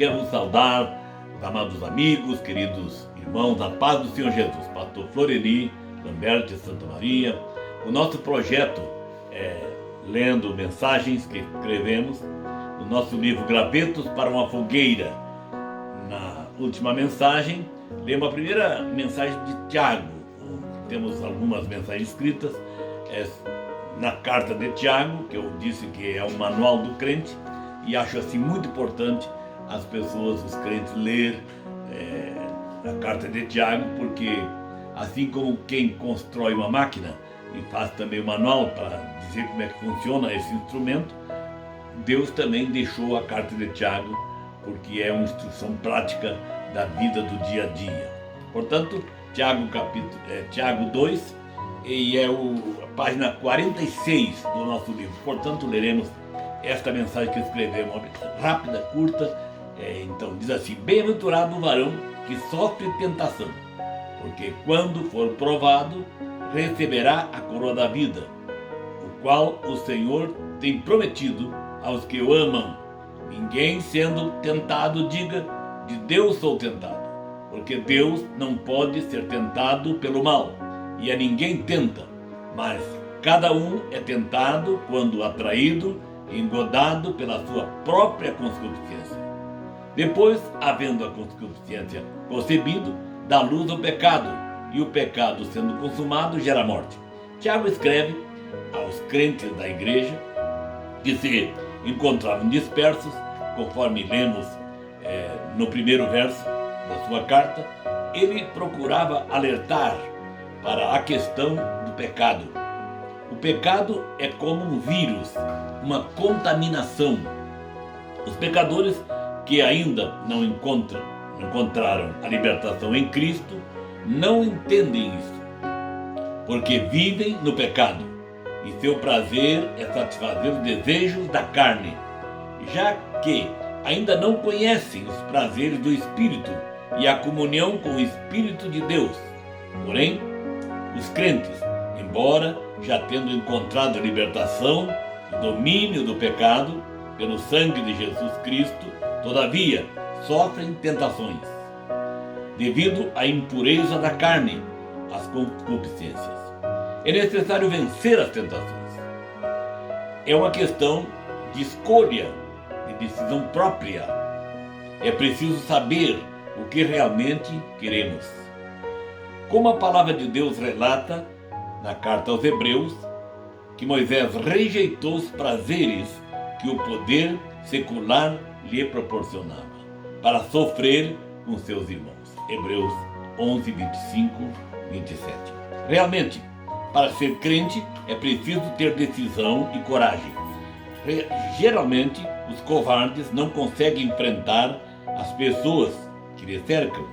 quero vos saudar, os amados amigos, queridos irmãos, a paz do Senhor Jesus. Pastor Floreni Lamberti Santa Maria. O nosso projeto é lendo mensagens que escrevemos no nosso livro Gravetos para uma Fogueira. Na última mensagem, lemos a primeira mensagem de Tiago. Temos algumas mensagens escritas na carta de Tiago, que eu disse que é o manual do crente, e acho assim muito importante as pessoas, os crentes, ler a carta de Tiago, porque assim como quem constrói uma máquina e faz também o manual para dizer como é que funciona esse instrumento, Deus também deixou a carta de Tiago, porque é uma instrução prática da vida do dia a dia. Portanto, Tiago 2, e é a página 46 do nosso livro. Portanto, leremos esta mensagem que escrevemos, rápida, curta. Então, diz assim: bem-aventurado o varão que sofre tentação, porque quando for provado, receberá a coroa da vida, o qual o Senhor tem prometido aos que o amam. Ninguém sendo tentado diga: de Deus sou tentado, porque Deus não pode ser tentado pelo mal, e a ninguém tenta, mas cada um é tentado quando atraído e engodado pela sua própria concupiscência. Depois, havendo a concupiscência concebido, dá luz ao pecado, e o pecado, sendo consumado, gera morte. Tiago escreve aos crentes da igreja que se encontravam dispersos, conforme lemos no primeiro verso da sua carta. Ele procurava alertar para a questão do pecado. O pecado é como um vírus, uma contaminação. Os pecadores que ainda não encontraram a libertação em Cristo não entendem isso, porque vivem no pecado e seu prazer é satisfazer os desejos da carne, já que ainda não conhecem os prazeres do Espírito e a comunhão com o Espírito de Deus. Porém, os crentes, embora já tendo encontrado a libertação e domínio do pecado pelo sangue de Jesus Cristo, todavia sofrem tentações, devido à impureza da carne, às concupiscências. É necessário vencer as tentações. É uma questão de escolha, de decisão própria. É preciso saber o que realmente queremos. Como a palavra de Deus relata na carta aos Hebreus, que Moisés rejeitou os prazeres que o poder secular lhe proporcionava, para sofrer com seus irmãos. Hebreus 11, 25, 27. Realmente, para ser crente é preciso ter decisão e coragem. Geralmente, os covardes não conseguem enfrentar as pessoas que lhes cercam,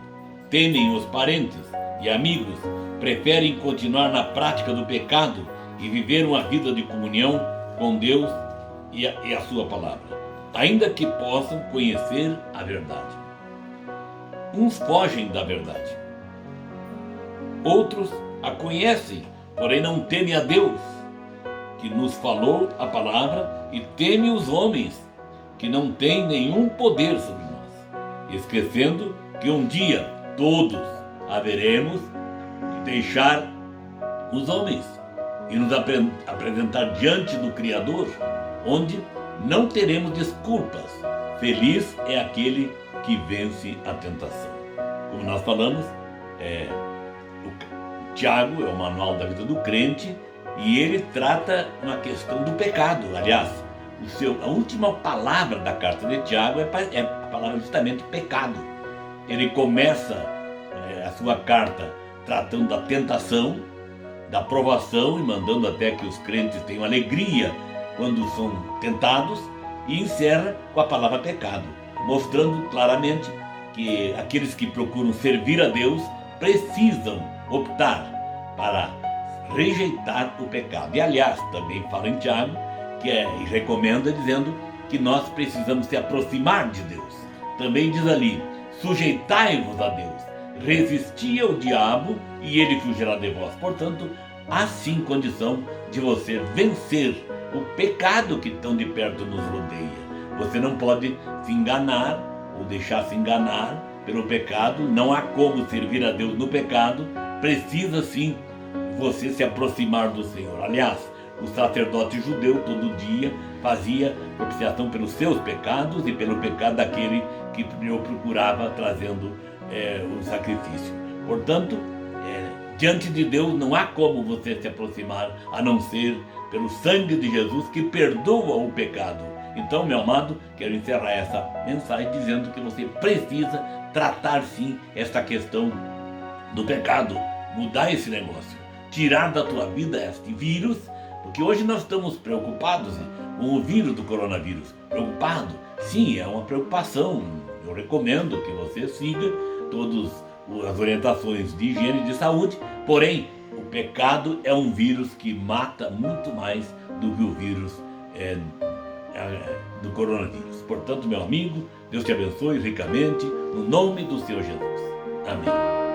temem os parentes e amigos, preferem continuar na prática do pecado e viver uma vida de comunhão com Deus e a sua palavra, ainda que possam conhecer a verdade. Uns fogem da verdade, outros a conhecem, porém não temem a Deus, que nos falou a palavra, e temem os homens, que não têm nenhum poder sobre nós, esquecendo que um dia todos haveremos de deixar os homens e nos apresentar diante do Criador, onde não teremos desculpas. Feliz é aquele que vence a tentação. Como nós falamos, o Tiago é o manual da vida do crente, e ele trata uma questão do pecado. Aliás, a última palavra da carta de Tiago é a palavra justamente pecado. Ele começa a sua carta tratando da tentação, da provação, e mandando até que os crentes tenham alegria quando são tentados, e encerra com a palavra pecado, mostrando claramente que aqueles que procuram servir a Deus precisam optar para rejeitar o pecado. E aliás, também fala em Tiago, e recomenda, dizendo que nós precisamos se aproximar de Deus. Também diz ali: sujeitai-vos a Deus, resisti ao diabo e ele fugirá de vós. Portanto, há sim condição de você vencer o pecado que tão de perto nos rodeia. Você não pode se enganar ou deixar se enganar pelo pecado. Não há como servir a Deus no pecado. Precisa sim você se aproximar do Senhor. Aliás, o sacerdote judeu todo dia fazia propiciação pelos seus pecados e pelo pecado daquele que o procurava trazendo o sacrifício. Portanto, diante de Deus não há como você se aproximar a não ser pelo sangue de Jesus que perdoa o pecado. Então, meu amado, quero encerrar essa mensagem dizendo que você precisa tratar sim esta questão do pecado, mudar esse negócio, tirar da tua vida este vírus, porque hoje nós estamos preocupados com o vírus do coronavírus. Preocupado? Sim, é uma preocupação. Eu recomendo que você siga todas as orientações de higiene e de saúde, porém, o pecado é um vírus que mata muito mais do que o vírus do coronavírus. Portanto, meu amigo, Deus te abençoe ricamente, no nome do Senhor Jesus. Amém.